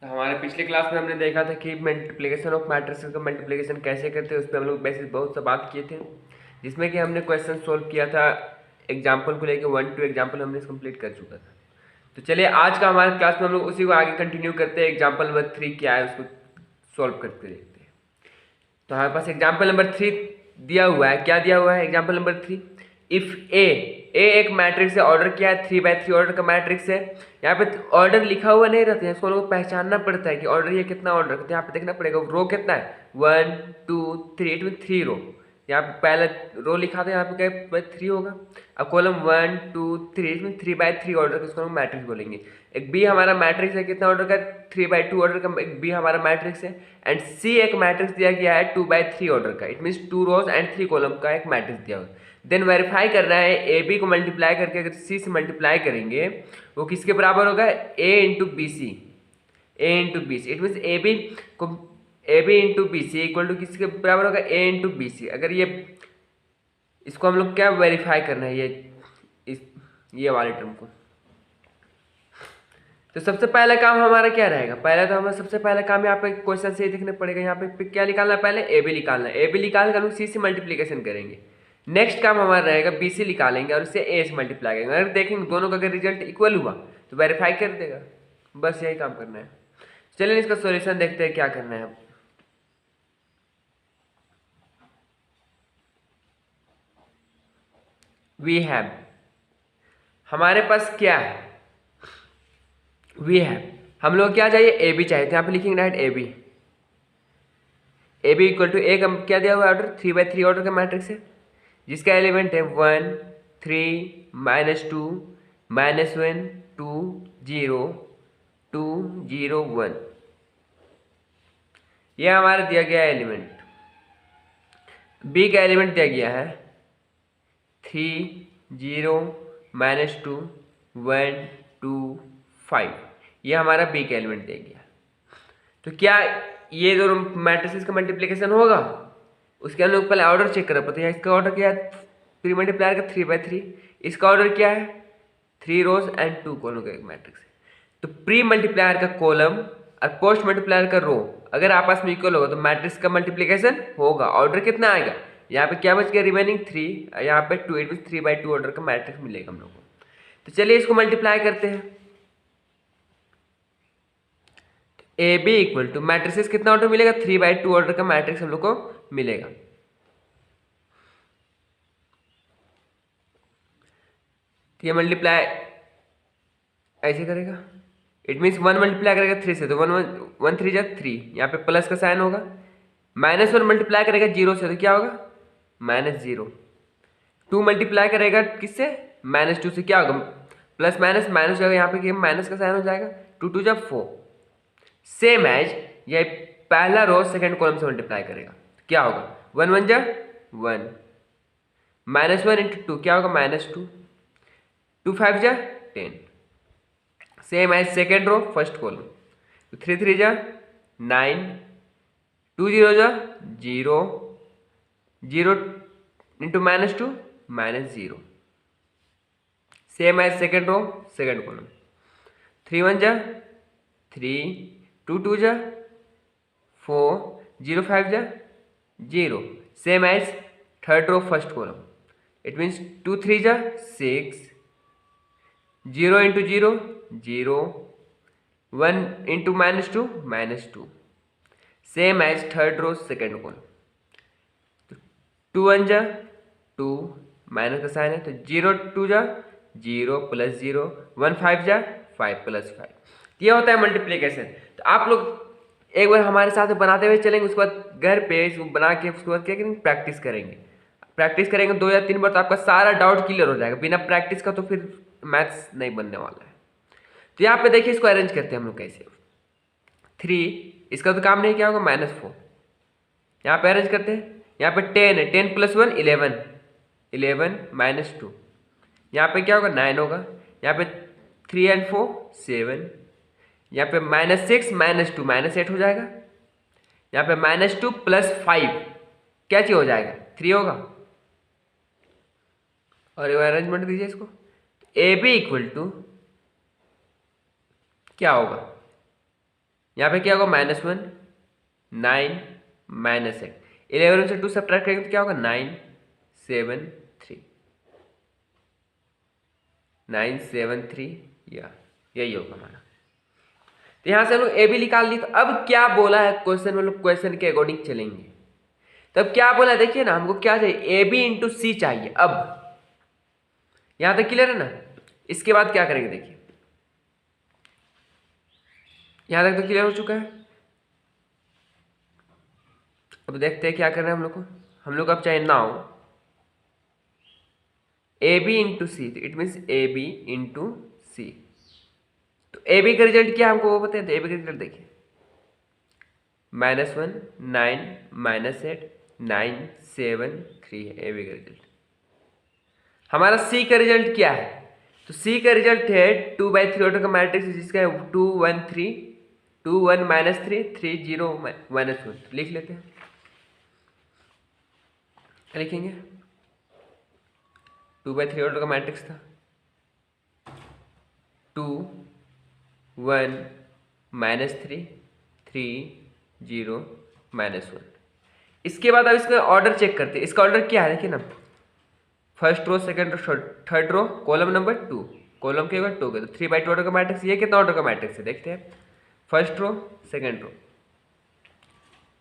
तो हमारे पिछले क्लास में हमने देखा था कि मल्टीप्लिकेशन ऑफ मैट्रिसेस का मल्टीप्लिकेशन कैसे करते हैं, उस पर हम लोग बेसिस बहुत सा बात किए थे, जिसमें कि हमने क्वेश्चन सोल्व किया था एग्जाम्पल को लेकर। 1-2 एग्जाम्पल हमने कंप्लीट कर चुका था। तो चलिए आज का हमारे क्लास में हम लोग उसी को आगे कंटिन्यू करते हैं। एग्जाम्पल नंबर 3 क्या है उसको सॉल्व करके देखते हैं। तो हमारे पास एग्जाम्पल नंबर 3 दिया हुआ है। क्या दिया हुआ है एग्जाम्पल नंबर 3? इफ ए एक मैट्रिक्स है, ऑर्डर क्या है 3/3 ऑर्डर का मैट्रिक्स है। यहाँ पे ऑर्डर लिखा हुआ नहीं रहता है, इसको लोग पहचानना पड़ता है कि ऑर्डर ये कितना ऑर्डर है। यहाँ पे देखना पड़ेगा रो कितना है, 1 2 3, इट मीन 3 रो। यहाँ पे पहला रो लिखा था, यहाँ पे क्या 3 होगा। अब कॉलम 1 2 3, इसमें 3/3 ऑर्डर का इसको हम मैट्रिक्स बोलेंगे। एक बी हमारा मैट्रिक्स है कितना ऑर्डर का, 3/2 ऑर्डर का एक बी हमारा मैट्रिक्स है। एंड सी एक मैट्रिक्स दिया गया है 2/3 ऑर्डर का, it means 2 rows and 3 column का एक मैट्रिक्स दिया हुआ है। देन वेरीफाई करना है, ए बी को मल्टीप्लाई करके अगर सी से मल्टीप्लाई करेंगे वो किसके बराबर होगा, A into B C. A into B C, it means A B को A B into B C equal to किसके बराबर होगा, ए इंटू बी सी। अगर ये इसको हम लोग क्या वेरीफाई करना है, ये वाले टर्म को। तो सबसे पहला काम हमारा क्या रहेगा, पहले तो हमें सबसे पहला काम यहाँ पे क्वेश्चन से ही देखने पड़ेगा। यहाँ पे क्या निकालना है, पहले ए बी निकालना है। ए बी निकाल कर हम लोग सी से मल्टीप्लीकेशन करेंगे। नेक्स्ट काम हमारा रहेगा बी सी निकालेंगे और उससे ए से मल्टीप्लाई करेंगे। अगर देखेंगे दोनों का अगर रिजल्ट इक्वल हुआ तो वेरीफाई कर देगा। बस यही काम करना है। चलिए इसका सॉल्यूशन देखते हैं क्या करना है। वी हैव, हमारे पास क्या है, वी हैव, हम लोग क्या चाहिए, ए बी चाहिए। तो यहाँ पे लिखेंगे direct A B equal to A का क्या दिया हुआ ऑर्डर, 3/3 ऑर्डर का मैट्रिक्स है, जिसका एलिमेंट है 1 3 -2 -1 2 0 2 0 1। यह हमारा दिया गया एलिमेंट। बी का एलिमेंट दिया गया है 3 0 -2 1 2 5। यह हमारा बी का एलिमेंट दिया गया। तो क्या ये दोनों मैट्रिसेस का मल्टीप्लिकेशन होगा, उसके हम लोग पहले ऑर्डर चेक कर पाते हैं। इसका ऑर्डर क्या है, प्री मल्टीप्लायर का 3/3। इसका ऑर्डर क्या है, 3 रोज एंड 2 कॉलम का एक मैट्रिक्स है। तो प्री मल्टीप्लायर का कॉलम और पोस्ट मल्टीप्लायर का रो अगर आपस में इक्वल होगा तो मैट्रिक्स का मल्टीप्लिकेशन होगा। ऑर्डर कितना आएगा, यहाँ पे क्या बच गया, रिमेनिंग 3, यहाँ पे 2, इट मीन 3/2 ऑर्डर का मैट्रिक्स मिलेगा हम लोग को। तो चलिए इसको मल्टीप्लाई करते हैं। A B equal to matrices कितना ऑर्डर मिलेगा, 3/2 ऑर्डर का मैट्रिक्स हम लोग को मिलेगा। तो ये मल्टीप्लाई ऐसे करेगा, इट मीन्स 1 मल्टीप्लाई करेगा 3 से तो 1 3 जा 3, यहाँ पे प्लस का साइन होगा। -1 मल्टीप्लाई करेगा 0 से तो क्या होगा, -0। 2 मल्टीप्लाई करेगा किससे, -2 से क्या होगा, प्लस माइनस माइनस हो जाएगा, यहाँ पे माइनस का साइन हो जाएगा। 2 2 जा 4। सेम एज ये पहला रो सेकंड कॉलम से मल्टीप्लाई करेगा क्या होगा, 1 1 जा 1, -1 इंटू 2 क्या होगा, -2, 2 5 जा 10। Same as second row first column, तो 3 3 जा 9, 2 0 जा 0, 0 into -2 -0। Same as second row second column, 3 1 जा 3, 2 2 जा 4, 0 5 जा 0। Same as third row first column, it means 2 3 जा 6, 0 into 0 0, 1 into -2 -2। Same as third row second column, तो 2 1 जा 2, माइनस का साइन है तो 0 2 जा 0 प्लस 0, 1 5 जा 5 प्लस 5। ये होता है मल्टीप्लिकेशन। तो आप लोग एक बार हमारे साथ बनाते हुए चलेंगे, उसके बाद घर पे इसको बना के उसके बाद क्या करेंगे, प्रैक्टिस करेंगे। प्रैक्टिस करेंगे 2 या 3 बार तो आपका सारा डाउट क्लियर हो जाएगा। बिना प्रैक्टिस का तो फिर मैथ्स नहीं बनने वाला है। तो यहाँ पे देखिए इसको अरेंज करते हैं हम लोग कैसे। 3, इसका तो काम नहीं क्या होगा, -4। यहाँ पे अरेंज करते हैं, यहाँ पे 10 है, 10 + 1 11, 11 -2। यहाँ पे क्या होगा, 9 होगा। यहाँ पे 3 and 4 7। यहाँ पे -6 -2 -8 हो जाएगा। यहाँ पे -2 + 5 क्या चीज हो जाएगा, 3 होगा। और अरेंजमेंट दीजिए इसको, ए बी इक्वल टू क्या होगा, यहाँ पे क्या होगा -1 9 -8, 11 से 2 सब्ट्रैक्ट करेंगे तो क्या होगा 9 7 3 9 7 3, या यही होगा हमारा। तो यहाँ से हम लोग ए बी निकाल ली। तो अब क्या बोला है क्वेश्चन में, लोग क्वेश्चन के अकॉर्डिंग चलेंगे। तो अब क्या बोला है देखिए ना, हमको क्या चाहिए, ए बी इंटू सी चाहिए। अब यहां तक क्लियर है ना। इसके बाद क्या करेंगे देखिए, यहां तक तो क्लियर हो चुका है। अब देखते हैं क्या करना है हम लोग को। हम लोग अब चाहिए now A B into C, तो it means A B into C. तो ए बी का रिजल्ट क्या हमको वो बताएं। तो ए बी का रिजल्ट देखिए -1 9 -8 9 7 3 है ए बी का रिजल्ट। हमारा सी का रिजल्ट क्या है, तो सी का रिजल्ट है 2/3 ऑर्डर का मैट्रिक्स, जिसका है 2 1 3 2 1 -3 3 0 -1। लिख लेते हैं, क्या लिखेंगे, 2/3 ऑर्डर का मैट्रिक्स था, 2 1 -3 3 0 -1। इसके बाद अब इसका ऑर्डर चेक करते हैं। इसका ऑर्डर क्या है देखिए ना, first row second row third row column number 2, column के ऊपर 2 के, तो 3/2 ऑर्डर का मैट्रिक्स। ये कितना ऑर्डर का मैट्रिक्स है देखते हैं, first row second row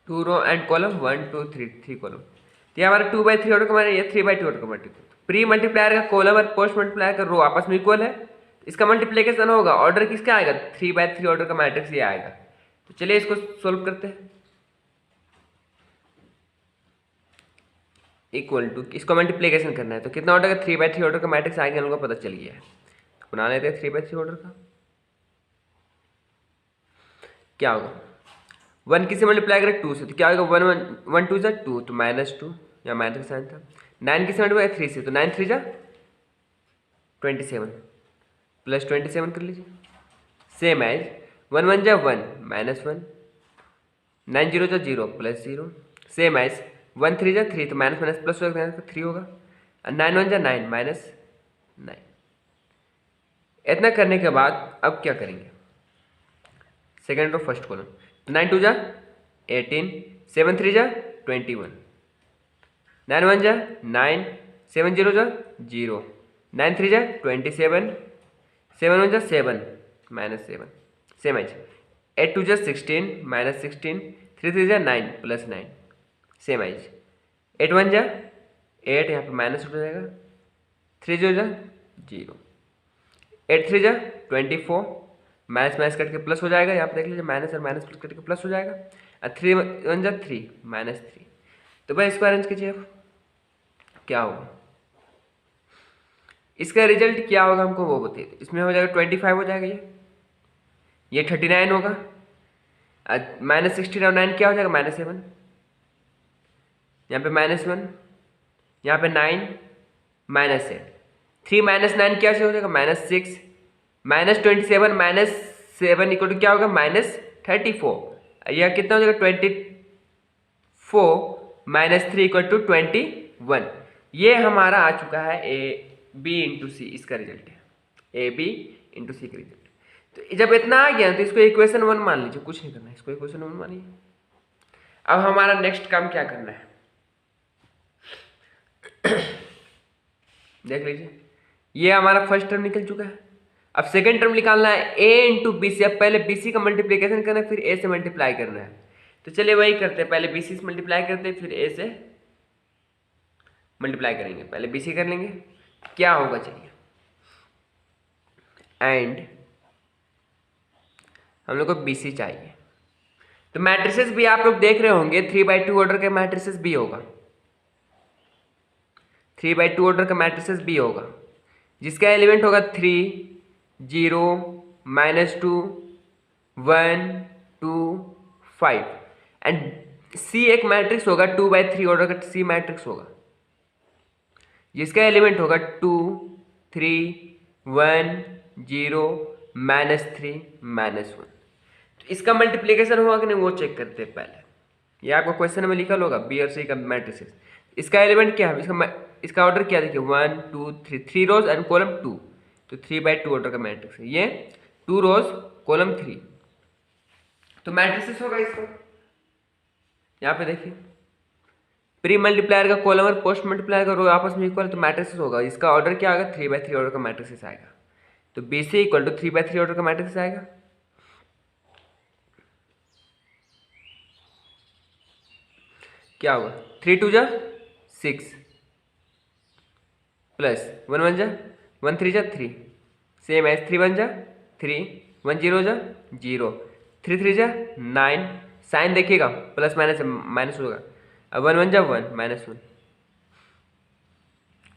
2 row and column 1 2 3 column. तो ये हमारा 2/3 ऑर्डर का मैट्रिक्स, ये 3/2 ऑर्डर का मैट्रिक्स। प्री मल्टीप्लायर का कॉलम और पोस्ट मल्टीप्लायर का रो आपस में इक्वल है, इसका मल्टीप्लीकेशन होगा, ऑर्डर किसका आएगा, 3/3 ऑर्डर का मैट्रिक्स ये आएगा। तो चलिए इसको सोल्व करते हैं। इक्वल टू, इसको मल्टीप्लीकेशन करना है, तो कितना ऑर्डर का 3/3 ऑर्डर का मैट्रिक्स आएगा, हम लोग को पता चल गया है। तो बना लेते हैं 3/3 ऑर्डर का। क्या होगा, 1 किसे मल्टीप्लाई करें 2 से, तो क्या होगा 1 2 जा 2, तो -2, या मैट्रिक्स साइन था। 9 किसे मल्टीप्लाई 3 से, तो 9 3 जा 27 प्लस 27 कर लीजिए। सेम एज 1 1 जा 1 -1, 9 0 जा 0 प्लस 0। सेम एज 1 3 जा 3, तो माइनस माइनस प्लस होगा, 3 होगा। 9 1 जा 9 -9। इतना करने के बाद अब क्या करेंगे, सेकेंड रो फर्स्ट कॉलम, तो 9 2 जा 18 7 3 जा 21 9 1 जा 9 7 0 जा 0 9 3 जा 27 7 1 जा 7 -7। सेम एज 8 2 जा 16 -16 3 3 जा 9 प्लस 9। सेम एज 8 1 जा 8, यहाँ पे माइनस हो जाएगा, 3 0 जा 0 8 3 जा 24, माइनस माइनस कट के प्लस हो जाएगा, यहाँ पे देख लीजिए माइनस और माइनस कट के प्लस हो जाएगा। और 3 1 जा 3 -3। तो भाई इसको अरेंज कीजिए, अब क्या होगा, इसका रिजल्ट क्या होगा हमको वो बताइए। इसमें हो जाएगा 25 हो जाएगा, ये 39 होगा, -16 और 9 क्या हो जाएगा -7, यहाँ पे -1, यहाँ पे 9 -8, 3 -9 क्या हो जाएगा -6, -27 -7 इक्वल टू क्या होगा -34। यह कितना हो जाएगा 24 -3 इक्वल टू 21। ये हमारा आ चुका है ए बी इंटू सी, इसका रिजल्ट है ए बी इंटू सी का रिजल्ट। तो जब इतना आ गया तो इसको इक्वेशन 1 मान लीजिए, कुछ नहीं करना है, इसको इक्वेशन 1 मानिए। अब हमारा नेक्स्ट काम क्या करना है देख लीजिए, ये हमारा फर्स्ट टर्म निकल चुका है। अब सेकंड टर्म निकालना है ए इंटू बी सी। अब पहले बी सी का मल्टीप्लीकेशन करना है, फिर ए से मल्टीप्लाई करना है। तो चलिए वही करते हैं, पहले बी सी से मल्टीप्लाई करते हैं, फिर ए से मल्टीप्लाई करेंगे। पहले बी सी कर लेंगे, क्या होगा चलिए, एंड हम लोग को बी सी चाहिए। तो मैट्रिसेस भी आप लोग देख रहे होंगे, 3/2 ऑर्डर के मैट्रिसेस भी होगा, 3/2 ऑर्डर का मैट्रिसेस भी होगा, जिसका एलिमेंट होगा 3 0 -2 1 2 5। एंड सी एक मैट्रिक्स होगा 2/3 ऑर्डर का सी मैट्रिक्स होगा, जिसका एलिमेंट होगा 2 3 1 0 -3 -1। तो इसका मल्टीप्लीकेशन होगा कि नहीं वो चेक करते हैं पहले। ये आपको क्वेश्चन में लिखा होगा बी और सी का मैट्रिसेस। इसका एलिमेंट क्या है, इसका ऑर्डर क्या देखिए 1 2 3, 3 रोज एंड कॉलम 2, तो 3/2 ऑर्डर का मैट्रिक्स है ये, 2 रोज कॉलम 3। तो मैट्रिसेस होगा इसका। यहाँ पे देखिए प्री मल्टीप्लायर का कॉलम और पोस्ट मल्टीप्लायर का रो आपस में इक्वल, तो मैट्रिसेस होगा। इसका ऑर्डर क्या आएगा, 3/3 ऑर्डर का मैट्रिसेस आएगा। तो B C equal to 3/3 order का मैट्रिक्स आएगा। क्या होगा, 3 2 जा 6 प्लस 1 1 जा 1 3 जा 3, सेम एज 3 1 जा 3 1 0 जा 0 3 3 जा 9, साइन देखिएगा प्लस माइनस माइनस होगा। अब 1 1 जा 1 -1,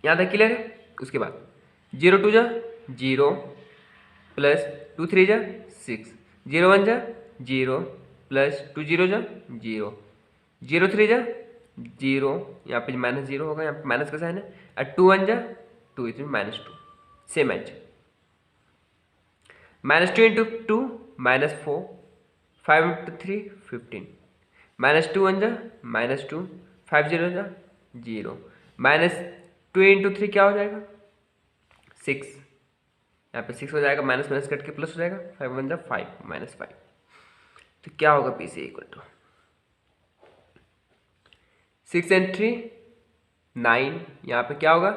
यहाँ तक क्लियर है। उसके बाद 0 2 जा 0 प्लस 2 3 जा 6 0 1 जा 0 प्लस 2 0 जा 0 0 3 जा 0, यहाँ पे -0 होगा, यहाँ पे माइनस का साइन है। और 2 1 जा 2, इसमें -2, सेम एज -2 इंटू 2 -4, 5 इंटू 3 15, -2 1 जा -2, 5 0 जा 0, -2 इंटू 3 क्या हो जाएगा 6, यहाँ पे 6 हो जाएगा, माइनस माइनस कट के प्लस हो जाएगा, 5 1 जा 5 -5। तो क्या होगा P C equal to 6 and 3 9, यहाँ पे क्या होगा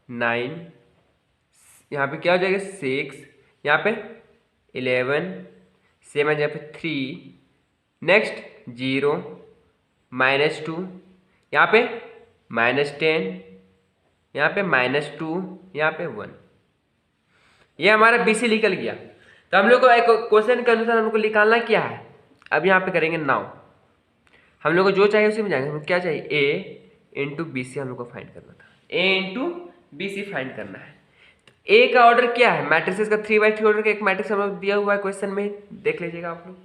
9, यहाँ पे क्या हो जाएगा 6, यहाँ पे 11, सेम है यहाँ पे 3, नेक्स्ट 0 -2, यहाँ पे -10, यहाँ पे -2, यहाँ पे 1। ये हमारा बी सी निकल गया। तो हम लोग को एक क्वेश्चन के अनुसार हमको निकालना क्या है, अब यहाँ पे करेंगे नाउ। हम लोग को जो चाहिए उसी में जाएंगे। हमको क्या चाहिए, ए इंटू बी सी हम लोग को फाइंड करना था, A into B C find करना है। तो ए का ऑर्डर क्या है, मैट्रिसेस का 3/3 ऑर्डर का एक मैट्रिक्स हम लोग दिया हुआ है क्वेश्चन में, देख लीजिएगा आप लोग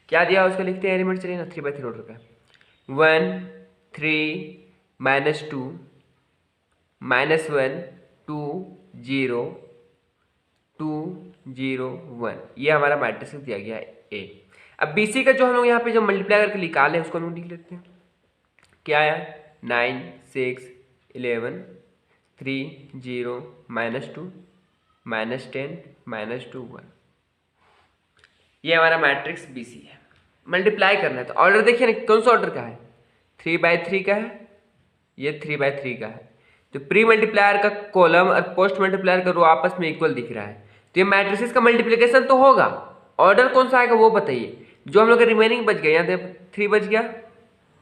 क्या दिया है उसको लिखते हैं। एलिमेंट चलिए ना 3/3 ऑर्डर का 1 3 -2 -1 2 0 2 0 1, ये हमारा मैट्रिक्स दिया गया है ए। अब बी सी का जो हम लोग यहाँ पे जो मल्टीप्लाई करके निकाले उसको हम लोग लिख लेते हैं। क्या आया 9 6 11 3 0 -2 -10 -2 1, ये हमारा मैट्रिक्स बी सी है। मल्टीप्लाई करना है तो ऑर्डर देखिए ना कौन सा ऑर्डर का है, 3/3 का है, ये 3/3 का है। तो प्री मल्टीप्लायर का कॉलम और पोस्ट मल्टीप्लायर का रो आपस में इक्वल दिख रहा है, तो ये मैट्रिसेस का मल्टीप्लिकेशन तो होगा। ऑर्डर कौन सा आएगा वो बताइए। जो हम लोग का रिमेनिंग बच गया, यहाँ पे 3 बच गया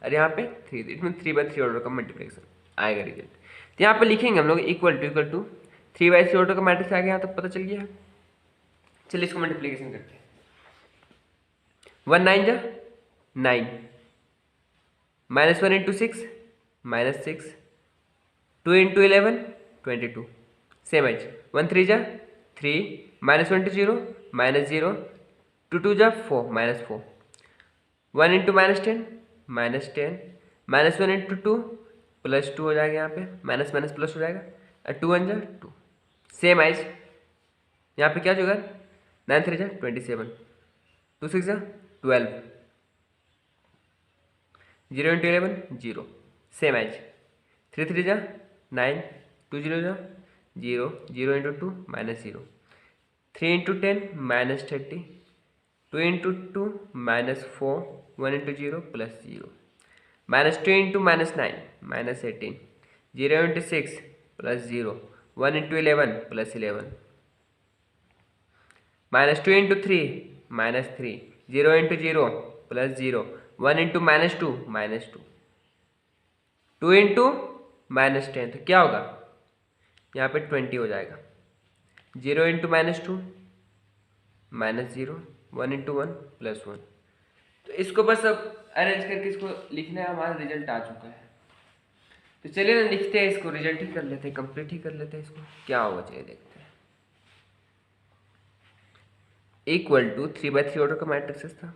और यहाँ पे 3, इसमें 3/3 ऑर्डर का मल्टीप्लिकेशन आएगा रिजल्ट। तो यहाँ पे लिखेंगे हम लोग इक्वल टू 3/3 ऑर्डर का मैट्रिक्स आ गया, यहाँ तक पता चल गया। चलिए इसको मल्टीप्लिकेशन करते हैं। 1 9 जा 9, -1 इंटू 6 -6, 2 इंटू 11 22, सेम एज 1 3 जा 3, -1 इंटू 0 -0, 2 2 जा 4 -4, 1 इंटू -10 -10, -1 इंटू 2 +2 हो जाएगा, यहाँ पे माइनस माइनस प्लस हो जाएगा, और 2 1 जा 2, सेम एज यहाँ पे क्या होगा 9 3 जा 27, 2 6 जा 12, 0 इंटू 11 0, सेम एज 3 3 जा 9, 2 0 जा 0, 0 into 2 -0, 3 into 10 -30, 2 into 2 -4, 1 into 0 +0, -2 into -9 -18, 0 into 6 +0, 1 into 11 +11, -2 into 3 -3, 0 into 0 +0, 1 into -2 -2, 2 into -10, तो क्या होगा यहाँ पे 20 हो जाएगा, 0 इंटू -2 -0, 1 इंटू 1 +1। तो इसको बस अब अरेंज करके इसको लिखना है, हमारा रिजल्ट आ चुका है। तो चलिए ना लिखते हैं इसको, रिजल्ट ही कर लेते हैं, कंप्लीट ही कर लेते हैं इसको, क्या होगा चलिए देखते हैं। इक्वल टू 3/3 ऑर्डर का मैट्रिक्स था,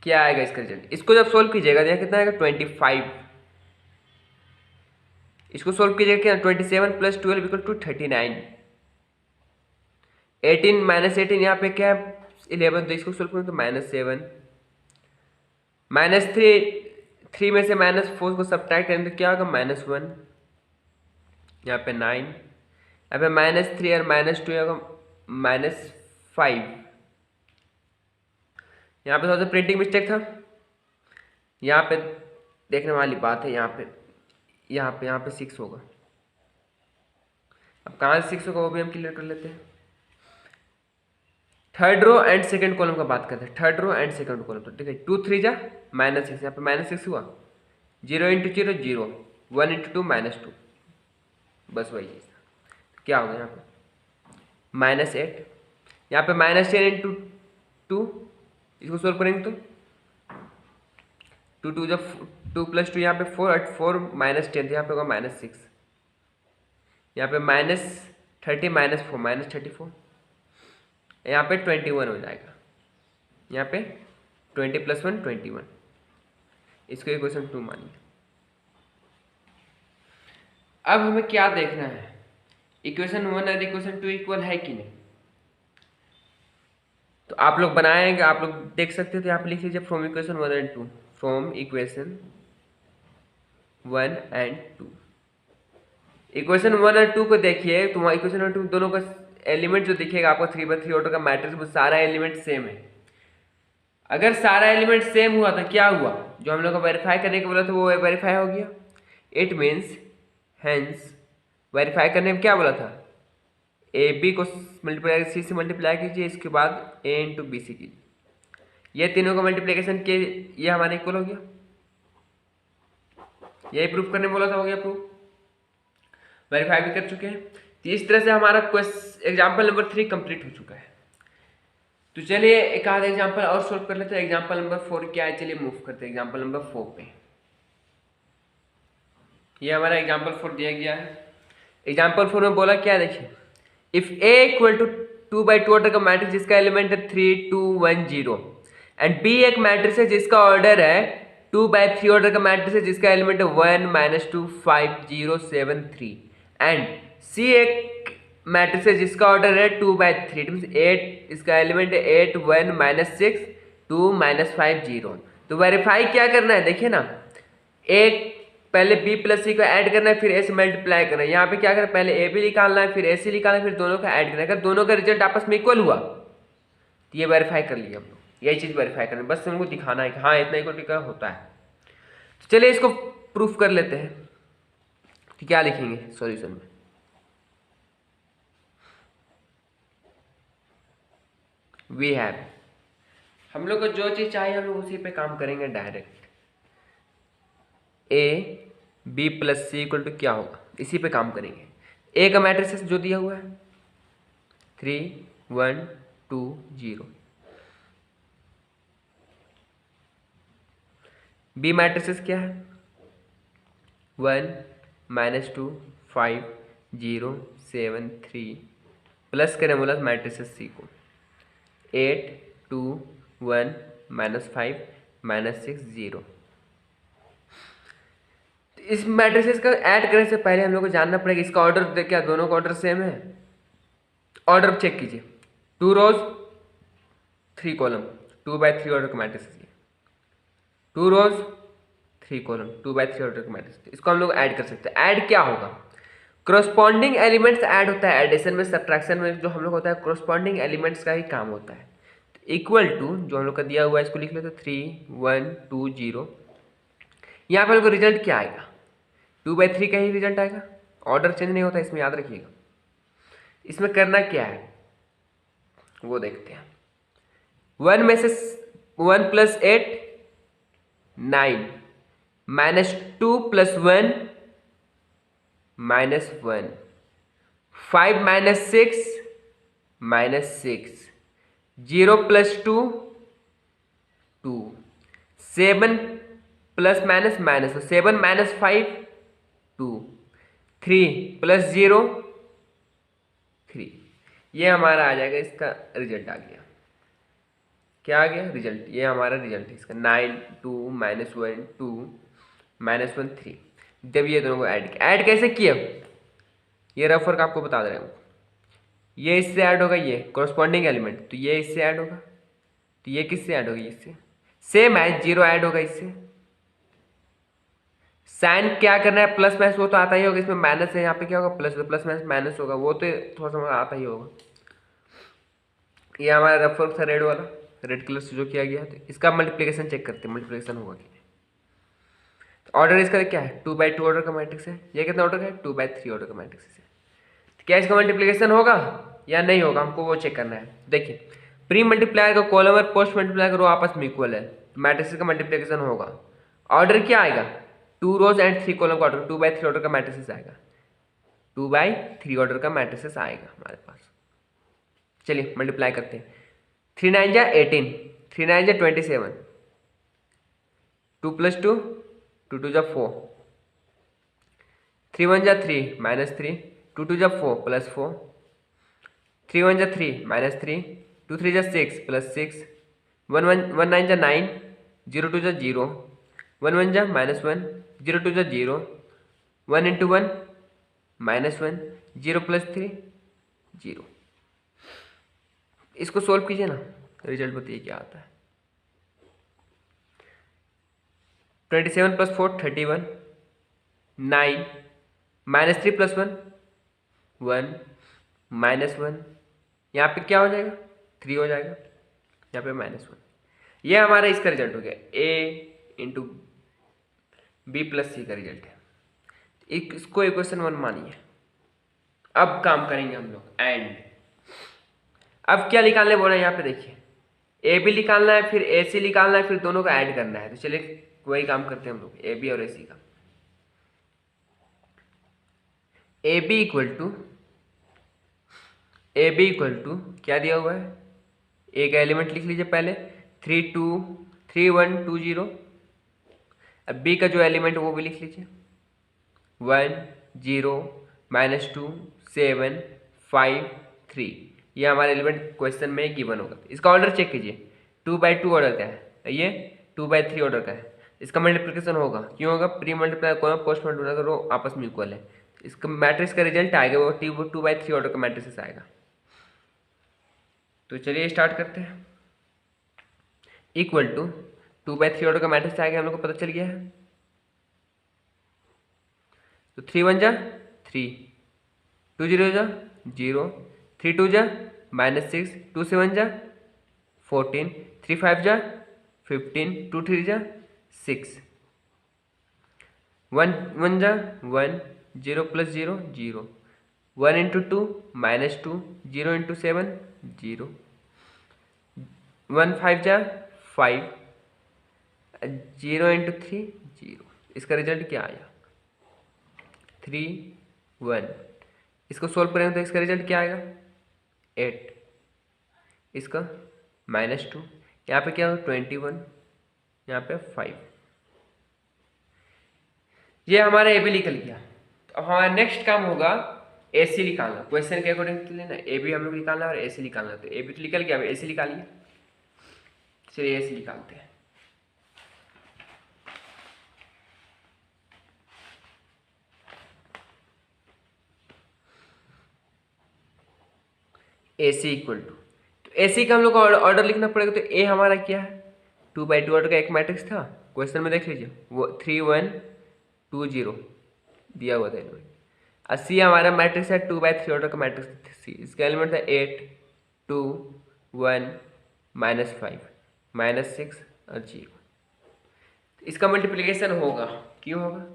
क्या आएगा इसका रिजल्ट। इसको जब सोल्व कीजिएगा देखिए कितना आएगा 25, इसको सोल्व कीजिएगा क्या 27 + 12 = 39, 18 -18 यहाँ पे क्या है 11, तो इसको सोल्व करें तो -7, -3 में से -4 को सब्ट्रैक्ट करें तो क्या होगा -1, यहाँ पे 9, यहाँ पे -3 और -2 होगा 5। यहाँ पे थोड़ा सा प्रिंटिंग मिस्टेक था, यहाँ पे देखने वाली बात है, यहाँ पे 6 होगा। अब कहाँ से 6 होगा वो भी हम क्लियर कर लेते हैं। Third row and second column का बात करते हैं, third row and second column. तो ठीक है, 2 3 जा -6, यहाँ पे -6 हुआ, 0 × 0 0, 1 × 2 -2, बस वही है। क्या होगा यहाँ पे -8, यहाँ पे -10 × 2, इसको सोल्व करेंगे तो 2 2 जब 2 + 2 यहाँ पे 4 8 4 -10, यहाँ पे होगा -6, यहाँ पे -30 -4 -34, यहाँ पे 21 हो जाएगा, यहाँ पे 20 + 1 21, इसको इक्वेशन 2 मानिए। अब हमें क्या देखना है, इक्वेशन 1 और इक्वेशन 2 इक्वल है कि नहीं। तो आप लोग बनाएंगे, आप लोग देख सकते थे, आप लिख लीजिए from equation 1 and 2, from equation 1 and 2। Equation 1 और 2 को देखिए, तो वहाँ इक्वेशन 1 और 2 दोनों का एलिमेंट जो दिखेगा आपको 3×3 ऑर्डर का मैट्रिक्स, वो सारा एलिमेंट सेम है। अगर सारा एलिमेंट सेम हुआ तो क्या हुआ, जो हम लोग को वेरीफाई करने को बोला था वो वेरीफाई हो गया। इट मीन्स हेंस वेरीफाई करने में क्या बोला था, ए बी को मल्टीप्लाई सी से मल्टीप्लाई कीजिए, इसके बाद ए × बी सी कीजिए, ये तीनों का मल्टीप्लिकेशन के ये हमारा इक्वल हो गया। यही प्रूफ करने बोला था, हो गया प्रूफ, वेरीफाई भी कर चुके हैं। तो इस तरह से हमारा एग्जाम्पल नंबर 3 कंप्लीट हो चुका है। तो चलिए एक आध एग्जाम्पल और सोल्व कर लेते हैं। एग्जाम्पल नंबर 4 क्या है, चलिए मूव करते हैं एग्जाम्पल नंबर 4 पे। ये हमारा एग्जाम्पल 4 दिया गया है। एग्जाम्पल 4 में बोला क्या, देखिए, if A equal to 2×2 order का मैट्रिक्स जिसका एलिमेंट है 3 2 1 0 एंड बी एक मैट्रिक्स है जिसका ऑर्डर है 2×3 ऑर्डर का मैट्रिक्स है जिसका एलिमेंट है 1 -2 5 0 7 3 एंड सी एक मैट्रिक्स है जिसका ऑर्डर है 2×3 मीन्स 8, इसका एलिमेंट है 8 1 -6 2 -5 0। तो वेरीफाई क्या करना है, देखिए ना, एक पहले b + c को ऐड करना है, फिर a से मल्टीप्लाई करना है। यहाँ पे क्या करना है, पहले a भी निकालना है, फिर a से निकालना है, फिर दोनों का ऐड करना है। अगर दोनों का रिजल्ट आपस में इक्वल हुआ तो ये वेरीफाई कर लिया हम लोग, यही चीज़ वेरीफाई करना है, बस हमको दिखाना है कि हाँ इतना इक्वल होता है। तो चलिए इसको प्रूफ कर लेते हैं। तो क्या लिखेंगे सॉल्यूशन में, वी हैव, हम लोग को जो चीज़ चाहिए हम लोग उसी पे काम करेंगे डायरेक्ट। ए बी + c = क्या होगा, इसी पे काम करेंगे। ए का मैट्रिक्स जो दिया हुआ है 3 1 2 0, बी मैट्रिक्स क्या है 1 -2 5 0 7 3, प्लस करें बोला मैट्रिक्स सी को 8 2 1 -5 -6 0। इस मैट्रिसेस का ऐड करने से पहले हम लोग को जानना पड़ेगा इसका ऑर्डर, क्या दोनों का ऑर्डर सेम है। ऑर्डर चेक कीजिए, 2 रोज 3 कॉलम 2×3 ऑर्डर का मैट्रिक्स है, 2 रोज 3 कॉलम 2×3 ऑर्डर का मैट्रिक्स, इसको हम लोग ऐड कर सकते हैं। ऐड क्या होगा, क्रोस्पॉन्डिंग एलिमेंट्स ऐड होता है। एडिशन में सब्ट्रैक्शन में जो हम लोग होता है क्रोस्पॉन्डिंग एलिमेंट्स का ही काम होता है। इक्वल टू जो हम लोग का दिया हुआ है इसको लिख लेते 3 1 2 0। यहाँ पर रिजल्ट क्या आएगा, 2/3 का ही रिजल्ट आएगा, ऑर्डर चेंज नहीं होता, इसमें याद रखिएगा। इसमें करना क्या है वो देखते हैं। 1 में से 1 + 8 9 -2 + 1 -1 5 -6 -6 0 + 2 2 7 ± -7 7 -5 2 3 + 0 3। ये हमारा आ जाएगा, इसका रिजल्ट आ गया। क्या आ गया रिजल्ट, ये हमारा रिजल्ट है इसका 9 2 -1 2 -1 3। जब ये दोनों को ऐड कैसे किया, ये रफ वर्क आपको बता दे रहा हूँ। ये इससे ऐड होगा, ये कॉरस्पॉन्डिंग एलिमेंट, तो ये इससे ऐड होगा, तो ये किससे ऐड होगा, इससे सेम है, 0 ऐड होगा इससे। साइन क्या करना है, प्लस माइनस वो तो आता ही होगा, इसमें माइनस है, यहाँ पे क्या होगा प्लस, प्लस माइनस माइनस होगा, वो तो थोड़ा सा आता ही होगा। ये हमारा रेफरेंस था रेड वाला, रेड कलर से जो किया गया है। तो इसका मल्टीप्लिकेशन चेक करते हैं, मल्टीप्लिकेशन होगा कि नहीं। तो ऑर्डर इसका क्या है, 2/2 ऑर्डर का मैट्रिक्स है। ये कितना ऑर्डर का है, 2/3 ऑर्डर का मैट्रिक्स है। तो क्या इसका मल्टीप्लिकेशन होगा या नहीं होगा, हमको वो चेक करना है। देखिए प्री मल्टीप्लायर का कॉलम और पोस्ट मल्टीप्लायर का रो आपस में इक्वल है, मैट्रिक्स का मल्टीप्लिकेशन होगा। ऑर्डर क्या आएगा, 2 रोज एंड 3 कॉलम का ऑर्डर, 2/3 ऑर्डर का मैट्रिक्स आएगा, 2/3 ऑर्डर का मैट्रिक्स आएगा हमारे पास। चलिए मल्टीप्लाई करते हैं। 3 9 जा 18, 3 9 जा 27, 2 + 2, 2 2 जा 4, 3 1 जा 3 -3, 2 2 जा 4 +4, 3 1 जा 3 -3, 2 3 जा 6 +6, 1 9 जा 9, 0 2 जा 0, 1 1 जा -1, 0 2 जा 0, 1 × 1 -1, 0 + 3 0। इसको सोल्व कीजिए ना, रिजल्ट बताइए क्या आता है। 27 + 4 31, 9 -3 + 1 1 -1, यहाँ पे क्या हो जाएगा, 3 हो जाएगा, यहाँ पे -1। ये हमारा इसका रिजल्ट हो गया, A × B + C का रिजल्ट है। इसको इक्वेशन 1 मानिए। अब काम करेंगे हम लोग एंड। अब क्या निकालने बोला है यहाँ पे देखिए, AB निकालना है, फिर AC निकालना है, फिर दोनों का ऐड करना है। तो चलिए वही काम करते हैं हम लोग, AB और AC का। AB इक्वल टू क्या दिया हुआ है, ए का एलिमेंट लिख लीजिए पहले, 3 2 3 1 2 0। अब B का जो एलिमेंट है वो भी लिख लीजिए, 1 0 -2 7 5 3। ये हमारे एलिमेंट क्वेश्चन में गिवन होगा। इसका ऑर्डर चेक कीजिए, 2/2 ऑर्डर का है, ये 2/3 ऑर्डर का है। इसका मल्टीप्लिकेशन होगा, क्यों होगा, प्री मल्टीप्लाई को पोस्ट मल्टीप्लाई करो आपस में इक्वल है। इसका मैट्रिक्स का रिजल्ट आएगा वो 2/3 ऑर्डर का मैट्रिक्स आएगा। तो चलिए स्टार्ट करते हैं। इक्वल टू 2/3 ऑर्डर का मैट्रिक्स आएगा, हम लोग को पता चल गया है। तो 3 1 जा 3, 2 0 जा 0, 3 2 जा -6, 2 7 जा 14, 3 5 जा 15, 2 3 जा 6, 1 1 जा 1, 0 + 0 0, 1 × 2 -2, 0 × 7 0, 1 5 जा 5, 0 × 3 0। इसका रिजल्ट क्या आया, 3 1। इसको सोल्व करेंगे तो इसका रिजल्ट क्या आएगा, 8। इसका -2, यहाँ पे क्या होगा 21, यहाँ पे 5। ये हमारा ए बी निकल गया। तो अब हमारा नेक्स्ट काम होगा ए सी निकालना, क्वेश्चन के अकॉर्डिंग लेना। ए बी हम लोग निकालना और ए सी निकालना। तो ए बी तो निकल गया, अब ए सी निकालिए। चलिए ए सी निकालते हैं। ए सी इक्वल टू, तो ए सी का हम लोग को ऑर्डर लिखना पड़ेगा। तो ए हमारा क्या है, 2/2 ऑर्डर का एक मैट्रिक्स था, क्वेश्चन में देख लीजिए, वो 3 1 2 0 दिया हुआ था एलिमेंट। और सी हमारा मैट्रिक्स है 2/3 ऑर्डर का मैट्रिक्स सी। इसका एलिमेंट था 8 2 1 -5 -6 और 0। इसका मल्टीप्लिकेशन होगा, क्यों होगा,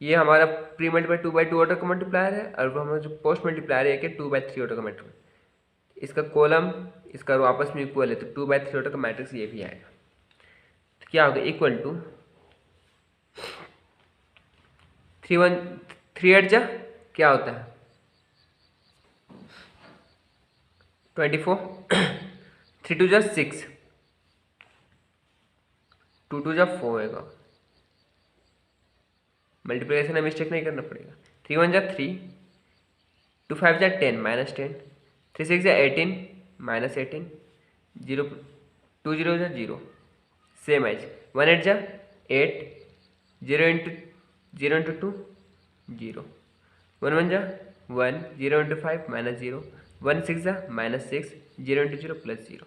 ये हमारा प्री मल्टीप्लाई 2/2 ऑर्डर का मल्टीप्लायर है, और वो हमारा जो पोस्ट मल्टीप्लायर है कि 2/3 ऑर्डर का मल्टीप्लायर। इसका कॉलम इसका रो आपस में इक्वल है, तो 2/3 ऑर्डर का मैट्रिक्स ये भी आएगा। तो क्या होगा, इक्वल टू 3 8 जा क्या होता है 24, 3 2 जा 6, 2 2 जा 4 होगा। मल्टीप्लिकेशन में मिस्टेक नहीं करना पड़ेगा। 3 1 जा 3, 2 5 जा 10 -10, 3 6 जा 18 -18, 0 2 0 जा 0, सेम एज 1 8 जा 8, 0 × 2 0, 1 1 जा 1, 0 × 5 -0, 1 6 जा -6, 0 × 0 +0।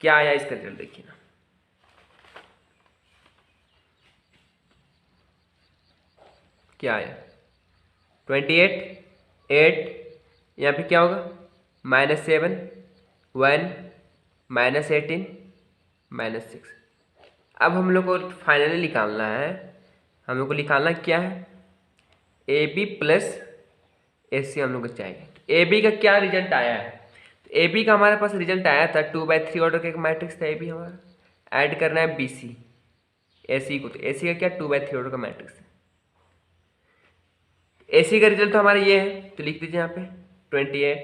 क्या आया इसका रिजल्ट देखिए ना, क्या आया 28 8, यहाँ पे क्या होगा -7 1 -18 -6। अब हम लोग को फाइनली निकालना है, हम लोग को निकालना क्या है, ए बी प्लस ए सी हम लोग को चाहिए। ए बी का क्या रिजल्ट आया है, तो ए बी का हमारे पास रिजल्ट आया था 2/3 ऑर्डर का एक मैट्रिक्स था ए बी हमारा, ऐड करना है बी सी ए सी को, तो ए सी का क्या 2/3 ऑर्डर का मैट्रिक्स है। ए सी का रिजल्ट तो हमारा ये है, तो लिख दीजिए यहाँ पे 28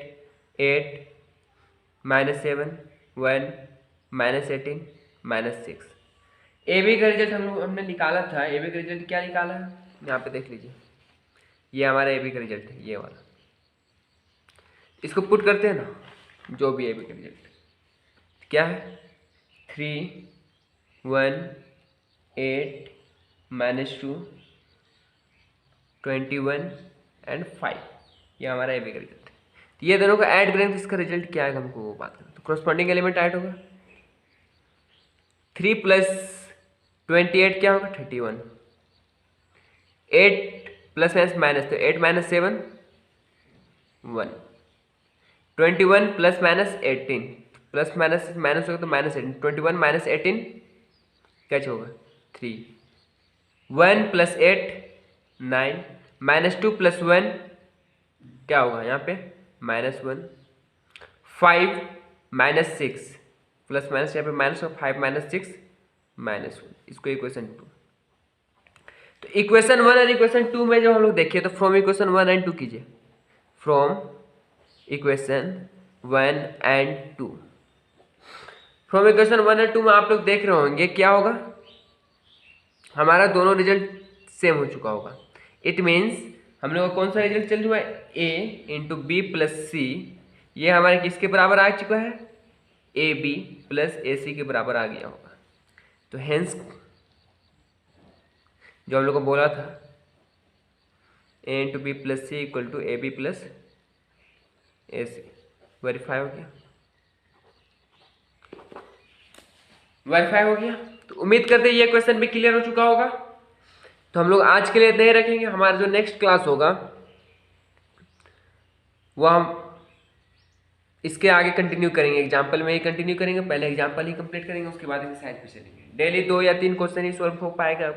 8 -7 1 -18 -6। ए बी का रिजल्ट हमने निकाला था, ए बी का रिजल्ट क्या निकाला है यहाँ पे देख लीजिए, ये हमारा ए बी का रिजल्ट है, ये वाला। इसको पुट करते हैं ना, जो भी ए बी का रिजल्ट क्या है 3 1 8 -2 21 एंड 5, ये हमारा ए बी का रिजल्ट है। तो ये दोनों को ऐड करेंगे तो इसका रिजल्ट क्या है हमको वो बात करें, तो क्रॉसपोंडिंग एलिमेंट ऐड होगा, 3 + 28 क्या होगा 31, 8 प्लस माइनस तो 8 - 7 1, 21 ± 18 प्लस माइनस माइनस होगा तो -18, 21 - 18 क्या होगा 3, 1 + 8 9 -2 + 1 क्या होगा यहाँ पे -1, 5 - 6 प्लस माइनस यहाँ पे माइनस होगा 5 - 6 -1, इसको इक्वेशन 2। तो इक्वेशन 1 और इक्वेशन 2 में जो हम लोग देखिए, तो फ्रॉम इक्वेशन 1 एंड 2 कीजिए, from equation 1 and 2। From equation 1 and 2 में आप लोग देख रहे होंगे क्या होगा, हमारा दोनों रिजल्ट सेम हो चुका होगा। इट मीन्स हम लोग का कौन सा रिजल्ट चल रहा है, ए इंटू बी प्लस सी, ये हमारे किसके बराबर आ चुका है, ए बी प्लस ए सी के बराबर आ गया होगा। तो हेंस जो हम लोग को बोला था A into B plus C equal to A B plus A C, verify हो गया, वेरीफाई हो गया। तो उम्मीद करते हैं ये क्वेश्चन भी क्लियर हो चुका होगा। तो हम लोग आज के लिए इतना ही रखेंगे, हमारा जो नेक्स्ट क्लास होगा वो हम इसके आगे कंटिन्यू करेंगे, एग्जाम्पल में ही कंटिन्यू करेंगे, पहले एग्जाम्पल ही कंप्लीट करेंगे, उसके बाद एक्सरसाइज पे चलेंगे। डेली 2 या 3 क्वेश्चन ही सॉल्व हो पाएगा,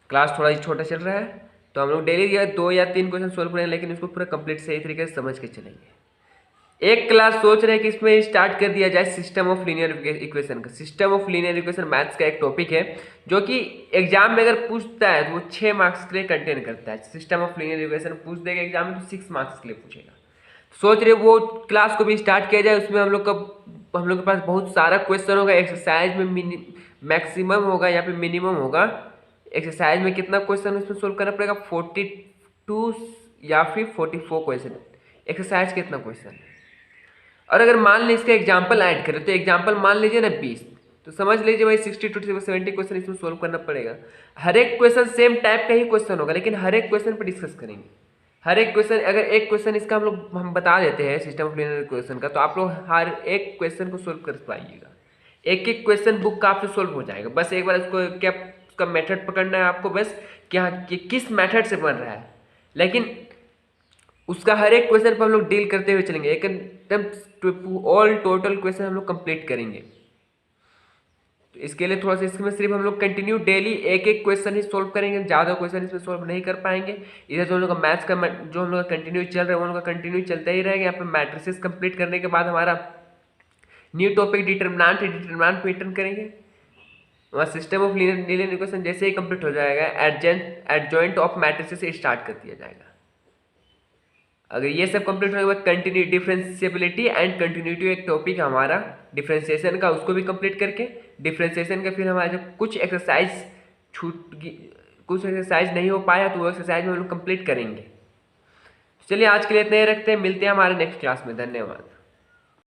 क्लास थोड़ा ही छोटा चल रहा है, तो हम लोग डेली 2 या 3 क्वेश्चन सॉल्व करेंगे, लेकिन उसको पूरा कंप्लीट सही तरीके से समझ के चलेंगे। एक क्लास सोच रहे हैं कि इसमें स्टार्ट कर दिया जाए सिस्टम ऑफ लीनियर इक्वेशन का। System of linear equation maths का एक टॉपिक है जो कि एग्जाम में अगर पूछता है तो वो 6 मार्क्स के लिए कंटेन करता है। सिस्टम ऑफ लीनियर इक्वेशन पूछ देगा एग्जाम में तो 6 मार्क्स के लिए पूछेगा। सोच रहे वो क्लास को भी स्टार्ट किया जाए, उसमें हम लोग के पास बहुत सारा क्वेश्चन होगा, एक्सरसाइज में मैक्सिमम होगा या फिर मिनिमम होगा। एक्सरसाइज में कितना क्वेश्चन उसमें सोल्व करना पड़ेगा, 42 या फिर 44 क्वेश्चन। एक्सरसाइज कितना क्वेश्चन है, और अगर मान लीजिए इसका एग्जाम्पल ऐड करें तो एग्जाम्पल मान लीजिए ना 20, तो समझ लीजिए भाई 60 to 70 क्वेश्चन इसमें सोल्व करना पड़ेगा। हर एक क्वेश्चन सेम टाइप का ही क्वेश्चन होगा, लेकिन हर एक क्वेश्चन पर डिस्कस करेंगे। हर एक क्वेश्चन, अगर एक क्वेश्चन इसका हम बता देते हैं सिस्टम ऑफ लीनियर इक्वेशन का, तो आप लोग हर एक क्वेश्चन को सोल्व कर पाइएगा। एक एक क्वेश्चन बुक का आपसे सोल्व हो जाएगा, बस एक बार उसको क्या उसका मेथड पकड़ना है आपको, बस क्या कि किस मेथड से बन रहा है, लेकिन उसका हर एक क्वेश्चन पर हम लोग डील करते हुए चलेंगे। एकदम ऑल टोटल क्वेश्चन हम लोग कंप्लीट करेंगे। तो इसके लिए थोड़ा सा इसमें सिर्फ हम लोग कंटिन्यू डेली एक एक क्वेश्चन ही सोल्व करेंगे, ज़्यादा क्वेश्चन इसमें सोल्व नहीं कर पाएंगे। इधर जो हम लोग का मैथ्स का जो हम लोग का कंटिन्यू चल रहा है वो हम लोग का कंटिन्यू चलता ही रहेगा। यहाँ पे मैट्रिसेस कंप्लीट करने के बाद हमारा न्यू टॉपिक डिटरमिनेंट पे टर्न करेंगे। वहाँ सिस्टम ऑफ लीनियर इक्वेशन जैसे ही कंप्लीट हो जाएगा, एडजॉइंट ऑफ मैट्रिसेस स्टार्ट कर दिया जाएगा। अगर ये सब कंप्लीट होने के बाद कंटिन्यू डिफरेंशिएबिलिटी एंड कंटिन्यूटी एक टॉपिक है हमारा डिफरेंशिएशन का, उसको भी कंप्लीट करके डिफरेंशिएशन का फिर हमारा जो कुछ एक्सरसाइज नहीं हो पाया तो वो एक्सरसाइज में हम लोग कंप्लीट करेंगे। चलिए आज के लिए इतना ही रखते हैं, मिलते हैं हमारे नेक्स्ट क्लास में। धन्यवाद।